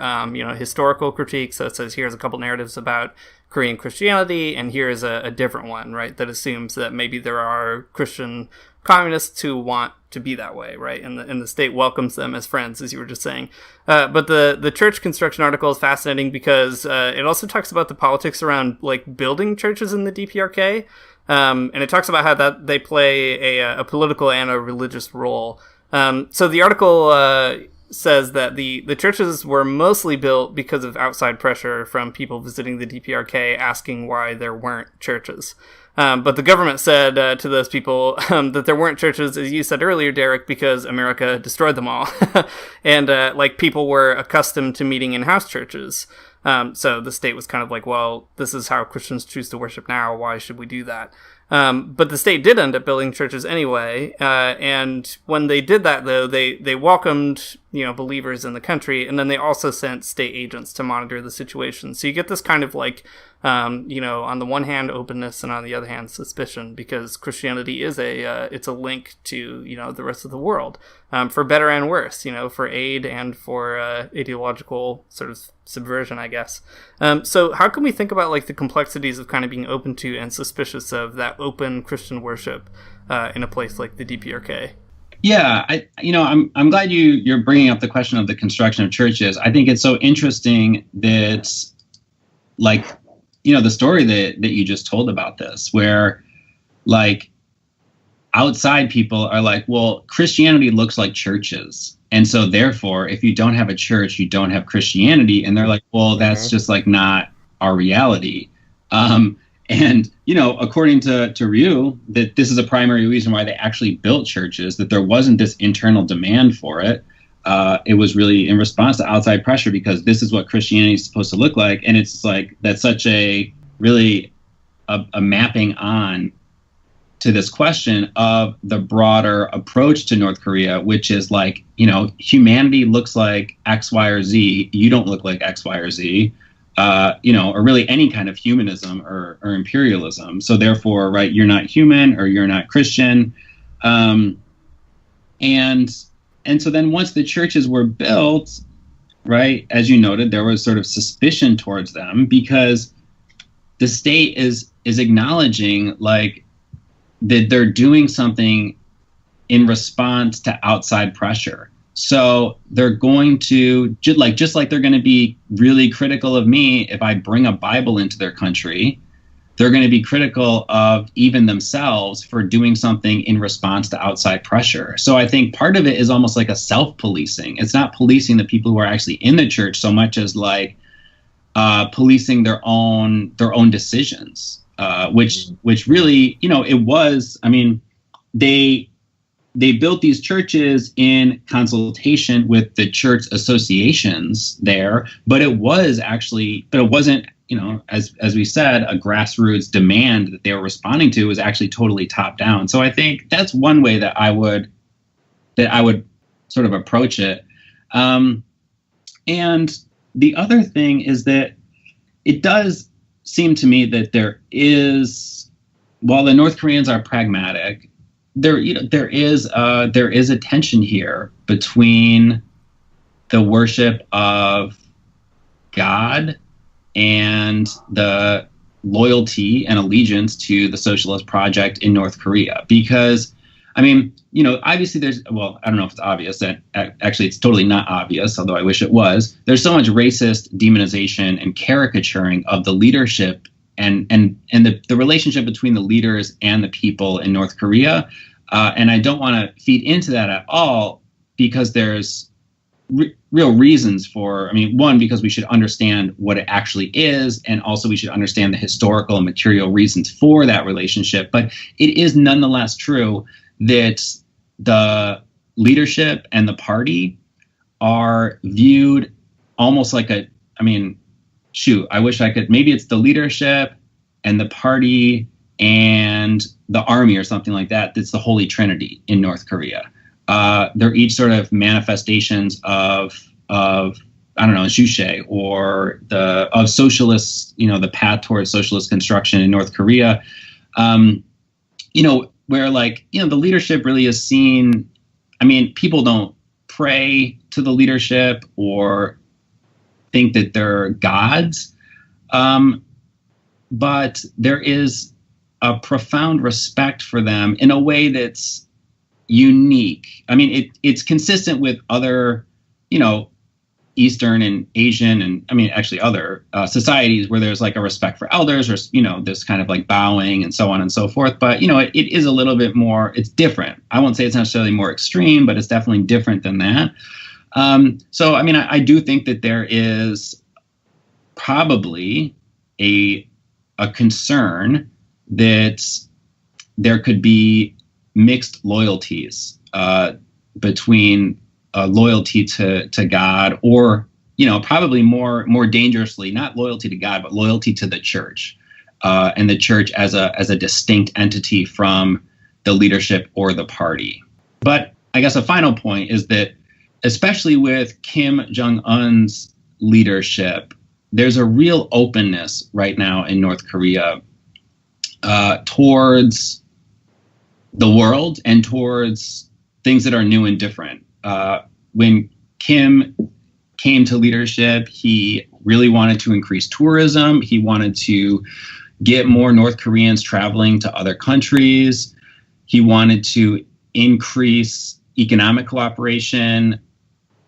Speaker 9: historical critique. So it says here's a couple narratives about Korean Christianity, and here's a different one, right, that assumes that maybe there are Christian communists who want to be that way, right, and the state welcomes them as friends, as you were just saying. But the church construction article is fascinating because it also talks about the politics around building churches in the DPRK. And it talks about how that they play a political and a religious role. So the article says that the churches were mostly built because of outside pressure from people visiting the DPRK asking why there weren't churches. But the government said to those people that there weren't churches, as you said earlier, Derek, because America destroyed them all. And people were accustomed to meeting in house churches. So the state was kind of like, well, this is how Christians choose to worship now. Why should we do that? But the state did end up building churches anyway. And when they did that, though, they welcomed believers in the country, and then they also sent state agents to monitor the situation. So you get this kind of like, on the one hand openness, and on the other hand suspicion, because Christianity is it's a link to the rest of the world, for better and worse, for aid and for ideological sort of subversion, I guess. So how can we think about like the complexities of kind of being open to and suspicious of that open Christian worship in a place like the DPRK?
Speaker 10: Yeah, I'm glad you're bringing up the question of the construction of churches. I think it's so interesting that, like, the story that you just told about this, where like outside people are like, well, Christianity looks like churches, and so therefore, if you don't have a church, you don't have Christianity, and they're like, well, that's just like not our reality. And, according to Ryu, that this is a primary reason why they actually built churches, that there wasn't this internal demand for it. It was really in response to outside pressure, because this is what Christianity is supposed to look like. And it's like, that's such a really a mapping on to this question of the broader approach to North Korea, which is like, humanity looks like X, Y, or Z. You don't look like X, Y, or Z. Or really any kind of humanism or imperialism. So therefore, right, you're not human or you're not Christian. And so then once the churches were built, right, as you noted, there was sort of suspicion towards them, because the state is acknowledging like that they're doing something in response to outside pressure. So they're going to, just like they're going to be really critical of me if I bring a Bible into their country, they're going to be critical of even themselves for doing something in response to outside pressure. So I think part of it is almost like a self-policing. It's not policing the people who are actually in the church so much as like policing their own decisions, which really, it was, I mean, they built these churches in consultation with the church associations there, but it wasn't, as we said, a grassroots demand that they were responding to. It was actually totally top down. So I think that's one way that I would sort of approach it. And the other thing is that it does seem to me that there is, while the North Koreans are pragmatic, there is a tension here between the worship of God and the loyalty and allegiance to the socialist project in North Korea. Because, I mean, obviously I don't know if it's obvious, that actually it's totally not obvious, although I wish it was. There's so much racist demonization and caricaturing of the leadership and the relationship between the leaders and the people in North Korea. And I don't want to feed into that at all, because there's real reasons for, one, because we should understand what it actually is, and also we should understand the historical and material reasons for that relationship. But it is nonetheless true that the leadership and the party are viewed almost like I wish I could, maybe it's the leadership and the party and the army or something like that. That's the Holy Trinity in North Korea. They're each sort of manifestations of Juche, or of socialists, the path towards socialist construction in North Korea. Where the leadership really is seen. People don't pray to the leadership or think that they're gods. But there is a profound respect for them in a way that's unique. It's consistent with other, Eastern and Asian and actually other societies where there's like a respect for elders, or, this kind of like bowing and so on and so forth. But, it is a little bit more, it's different. I won't say it's necessarily more extreme, but it's definitely different than that. So, I do think that there is probably a concern that there could be mixed loyalties between loyalty to God, or probably more dangerously, not loyalty to God, but loyalty to the church, and the church as a distinct entity from the leadership or the party. But I guess a final point is that especially with Kim Jong-un's leadership, there's a real openness right now in North Korea towards the world and towards things that are new and different. When Kim came to leadership, he really wanted to increase tourism. He wanted to get more North Koreans traveling to other countries. He wanted to increase economic cooperation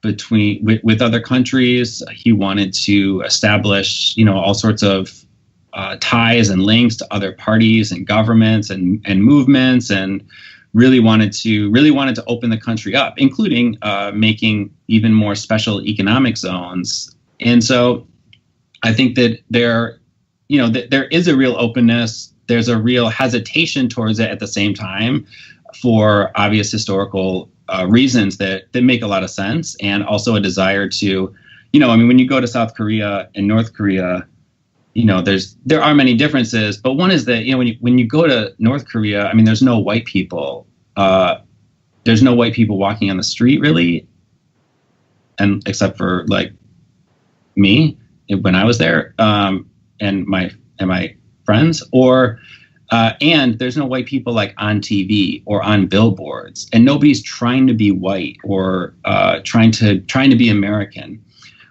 Speaker 10: with other countries. He wanted to establish, all sorts of ties and links to other parties and governments and movements, and really wanted to open the country up, including making even more special economic zones. And so I think that there is a real openness. There's a real hesitation towards it at the same time for obvious historical reasons that make a lot of sense, and also a desire to, when you go to South Korea and North Korea, there are many differences, but one is that, when you go to North Korea, there's no white people. There's no white people walking on the street, really, and except for like me when I was there, and my friends, and there's no white people like on TV or on billboards, and nobody's trying to be white or trying to be American.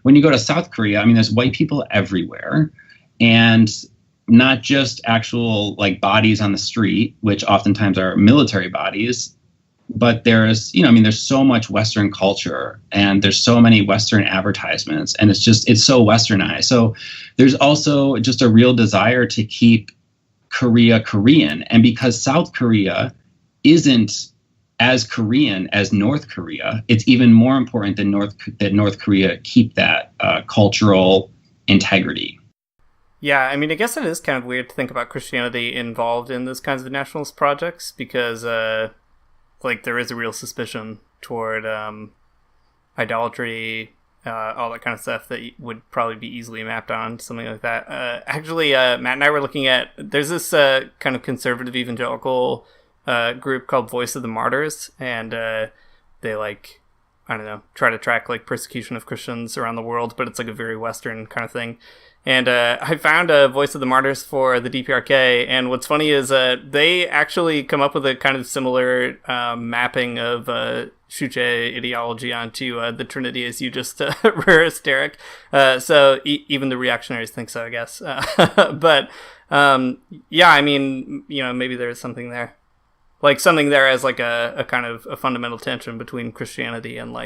Speaker 10: When you go to South Korea, there's white people everywhere, and not just actual like bodies on the street, which oftentimes are military bodies, but there's so much Western culture, and there's so many Western advertisements, and it's so Westernized. So there's also just a real desire to keep Korea Korean. And because South Korea isn't as Korean as North Korea, it's even more important that North Korea keep that cultural integrity.
Speaker 9: Yeah, I guess it is kind of weird to think about Christianity involved in those kinds of nationalist projects, because there is a real suspicion toward idolatry, all that kind of stuff that would probably be easily mapped on something like that. Actually, Matt and I were looking at, there's this kind of conservative evangelical group called Voice of the Martyrs, and they try to track persecution of Christians around the world, but it's a very Western kind of thing. And I found a Voice of the Martyrs for the DPRK, and what's funny is they actually come up with a kind of similar mapping of Shuche ideology onto the Trinity as you just rehearsed, Derek. So even the reactionaries think so, I guess. But yeah, maybe there's something there. Something there as a kind of a fundamental tension between Christianity and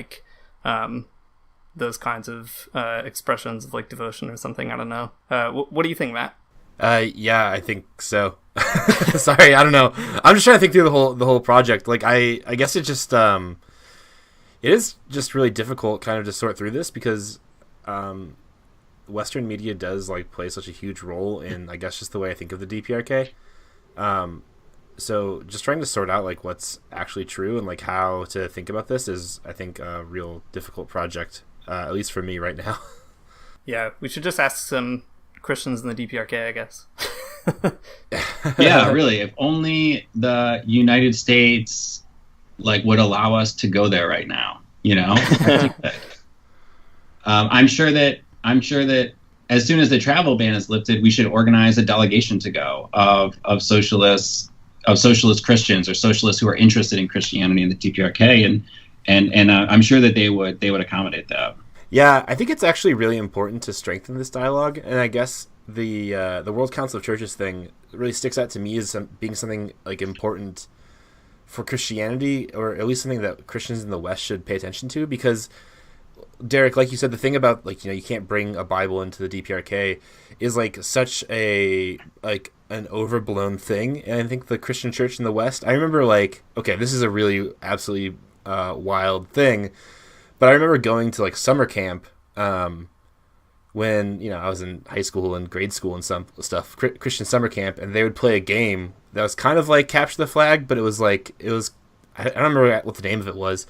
Speaker 9: those kinds of expressions of devotion or something. I don't know. What do you think, Matt?
Speaker 8: Yeah, I think so. Sorry, I don't know. I'm just trying to think through the whole project. I guess it just it is just really difficult kind of to sort through this, because Western media does play such a huge role in, I guess, just the way I think of the DPRK. So just trying to sort out what's actually true and how to think about this is, I think, a real difficult project. At least for me right now.
Speaker 9: Yeah, we should just ask some Christians in the DPRK, I guess.
Speaker 10: Yeah, really. If only the United States would allow us to go there right now. I'm sure that as soon as the travel ban is lifted, we should organize a delegation to go of socialist Christians or socialists who are interested in Christianity in the DPRK, and I'm sure that they would accommodate that.
Speaker 8: Yeah, I think it's actually really important to strengthen this dialogue, and I guess the World Council of Churches thing really sticks out to me as being something important for Christianity, or at least something that Christians in the West should pay attention to, because Derek, like you said, the thing about you can't bring a Bible into the DPRK is such a an overblown thing, and I think the Christian church in the West, I remember okay, this is a really absolutely wild thing, but I remember going to summer camp when I was in high school and grade school and some stuff, Christian summer camp, and they would play a game that was kind of capture the flag, but it was I don't remember what the name of it was,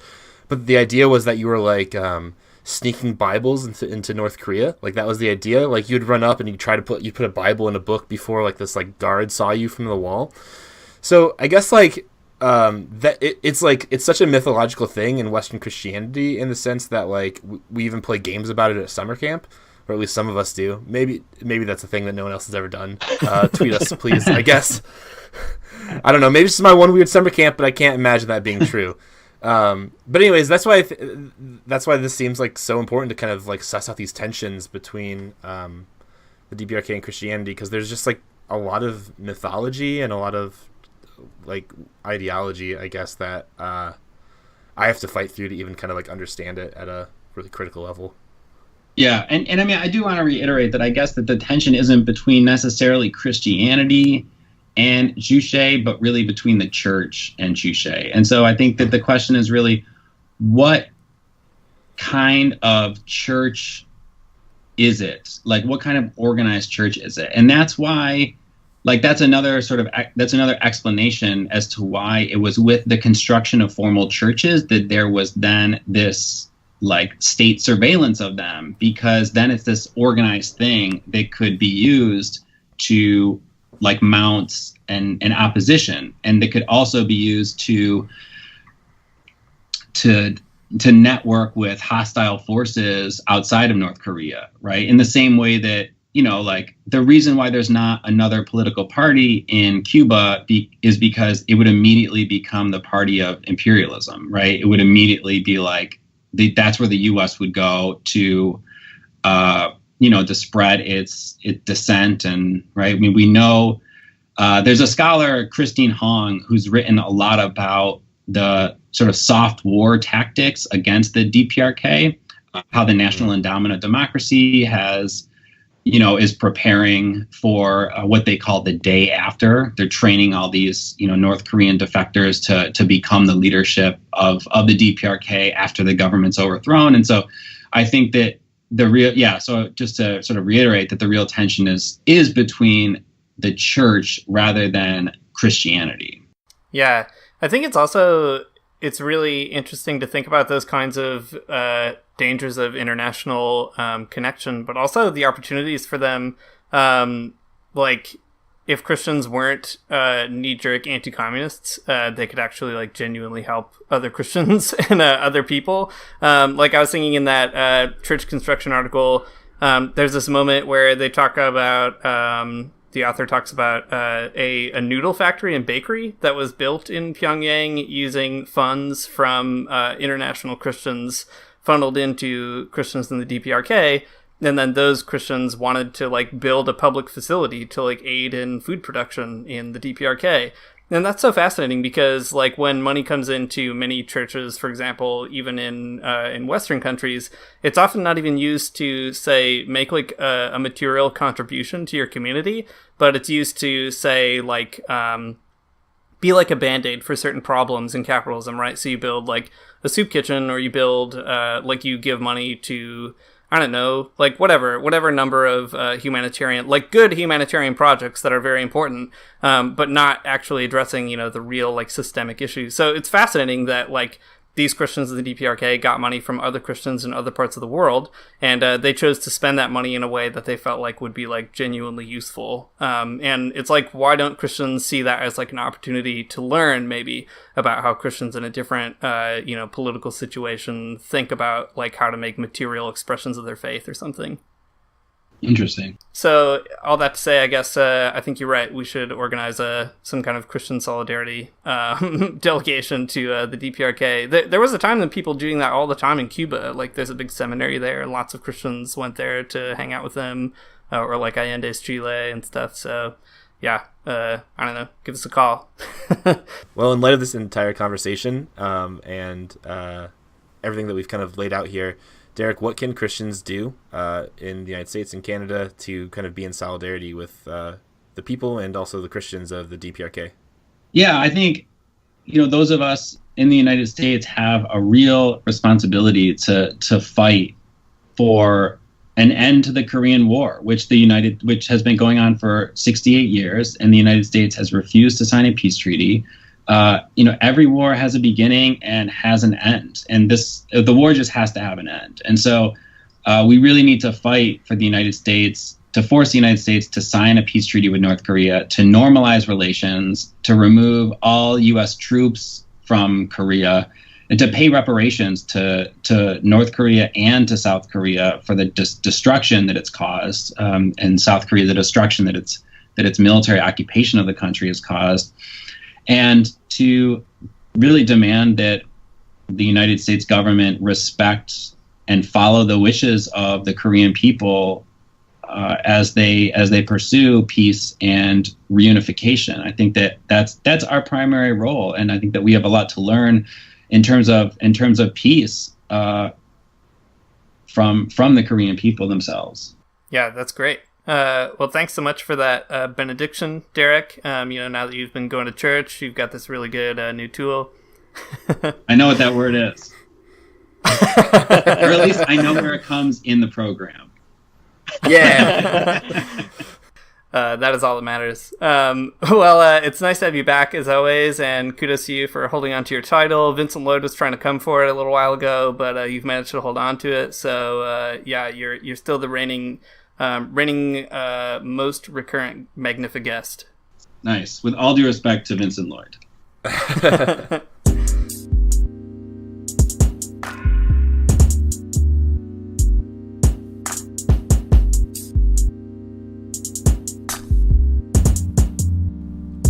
Speaker 8: but the idea was that you were sneaking Bibles into North Korea. That was the idea. You'd run up and you'd put a Bible in a book before this guard saw you from the wall. So I guess it's such a mythological thing in Western Christianity, in the sense that like we even play games about it at summer camp, or at least some of us do. Maybe that's a thing that no one else has ever done. Tweet us, please. I guess. I don't know. Maybe this is my one weird summer camp, but I can't imagine that being true. But anyways, that's why this seems like so important to kind of like suss out these tensions between the DPRK and Christianity, because there's just like a lot of mythology and a lot of like ideology, I guess, that I have to fight through to even kind of like understand it at a really critical level.
Speaker 10: Yeah, and I mean, I do want to reiterate that I guess that the tension isn't between necessarily Christianity and Juche, but really between the church and Juche. And so I think that the question is really, what kind of church is it? Like, what kind of organized church is it? And that's why, like, that's another explanation as to why it was with the construction of formal churches that there was then this like state surveillance of them, because then it's this organized thing that could be used to like mount an opposition, and that could also be used to network with hostile forces outside of North Korea, right? In the same way that, you know, like the reason why there's not another political party in Cuba is because it would immediately become the party of imperialism, right? It would immediately be like, that's where the U.S. would go to, to spread its dissent. And right, I mean, we know there's a scholar, Christine Hong, who's written a lot about the sort of soft war tactics against the DPRK, how the National Endowment of Democracy is preparing for what they call the day after. They're training all these, North Korean defectors to become the leadership of the DPRK after the government's overthrown. And so I think that so just to sort of reiterate that the real tension is between the church rather than Christianity.
Speaker 9: Yeah, I think it's really interesting to think about those kinds of dangers of international connection, but also the opportunities for them. Like, if Christians weren't knee-jerk anti-communists, they could actually like genuinely help other Christians and other people. Like I was thinking in that church construction article, there's this moment where they talk about the author talks about a noodle factory and bakery that was built in Pyongyang using funds from international Christians funneled into Christians in the DPRK. And then those Christians wanted to like build a public facility to like aid in food production in the DPRK. And that's so fascinating because like when money comes into many churches, for example, even in Western countries, it's often not even used to say make like a material contribution to your community, but it's used to say like be like a band-aid for certain problems in capitalism, right? So you build like a soup kitchen, or you build like you give money to, I don't know, like whatever number of humanitarian, like good humanitarian projects that are very important, but not actually addressing, the real like systemic issues. So it's fascinating that like these Christians in the DPRK got money from other Christians in other parts of the world, and they chose to spend that money in a way that they felt like would be like genuinely useful. And it's like, why don't Christians see that as like an opportunity to learn maybe about how Christians in a different, political situation think about like how to make material expressions of their faith or something?
Speaker 10: Interesting.
Speaker 9: So all that to say, I guess I think you're right. We should organize some kind of Christian solidarity delegation to the DPRK. There was a time that people doing that all the time in Cuba. Like there's a big seminary there, and lots of Christians went there to hang out with them, or like Allende's Chile and stuff. So yeah, I don't know. Give us a call.
Speaker 8: Well, in light of this entire conversation and everything that we've kind of laid out here, Derek, what can Christians do in the United States and Canada to kind of be in solidarity with the people and also the Christians of the DPRK?
Speaker 10: Yeah, I think, those of us in the United States have a real responsibility to fight for an end to the Korean War, which has been going on for 68 years, and the United States has refused to sign a peace treaty. Every war has a beginning and has an end, and the war just has to have an end. And so we really need to fight for the United States force the United States to sign a peace treaty with North Korea, to normalize relations, to remove all U.S. troops from Korea, and to pay reparations to North Korea and to South Korea for the destruction that it's caused, and South Korea, the destruction that its military occupation of the country has caused, and to really demand that the United States government respect and follow the wishes of the Korean people as they pursue peace and reunification. I think that's our primary role, and I think that we have a lot to learn in terms of peace from the Korean people themselves.
Speaker 9: Yeah, that's great. Well, thanks so much for that benediction, Derek. Now that you've been going to church, you've got this really good new tool.
Speaker 10: I know what that word is. Or at least I know where it comes in the program.
Speaker 9: Yeah. That is all that matters. It's nice to have you back as always, and kudos to you for holding on to your title. Vincent Lloyd was trying to come for it a little while ago, but you've managed to hold on to it. So you're still the reigning most recurrent Magnificast.
Speaker 10: Nice. With all due respect to Vincent Lloyd.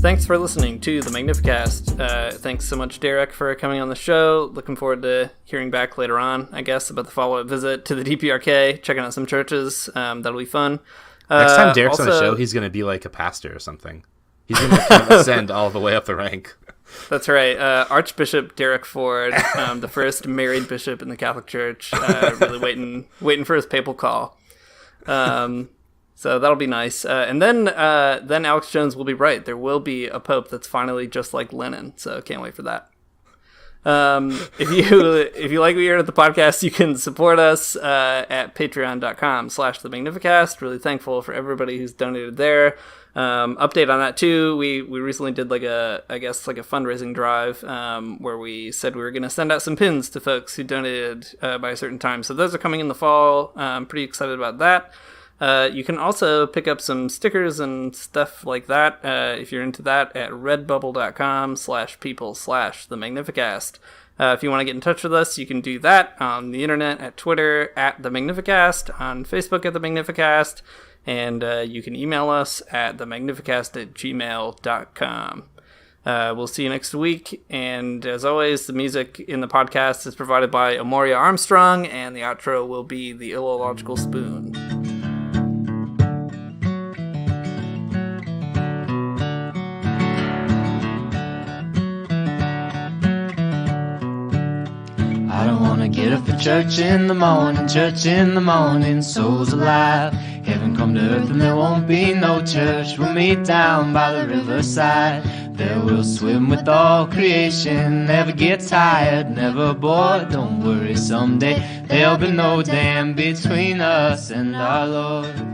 Speaker 9: Thanks for listening to the Magnificast. Thanks so much, Derek, for coming on the show. Looking forward to hearing back later on, I guess, about the follow-up visit to the DPRK, checking out some churches. That'll be fun.
Speaker 8: Next time Derek's on the show, he's going to be like a pastor or something. He's going to ascend all the way up the rank.
Speaker 9: That's right. Archbishop Derek Ford, the first married bishop in the Catholic Church, really waiting for his papal call. So that'll be nice. And then Alex Jones will be right. There will be a pope that's finally just like Lenin. So can't wait for that. If you like what you heard at the podcast, you can support us at patreon.com/the Magnificast. Really thankful for everybody who's donated there. Update on that too. We recently did like a fundraising drive where we said we were going to send out some pins to folks who donated by a certain time. So those are coming in the fall. I'm pretty excited about that. You can also pick up some stickers and stuff like that if you're into that at redbubble.com/people/the Magnificast. If you want to get in touch with us, you can do that on the internet at Twitter at the Magnificast, on Facebook at the Magnificast, and you can email us at themagnificast@gmail.com. We'll see you next week, and as always, the music in the podcast is provided by Amoria Armstrong, and the outro will be The Illogical Spoon.
Speaker 11: I don't wanna get up for church in the morning, souls alive. Heaven come to earth and there won't be no church. We'll meet down by the riverside. There we'll swim with all creation. Never get tired, never bored. Don't worry, someday there'll be no dam between us and our Lord.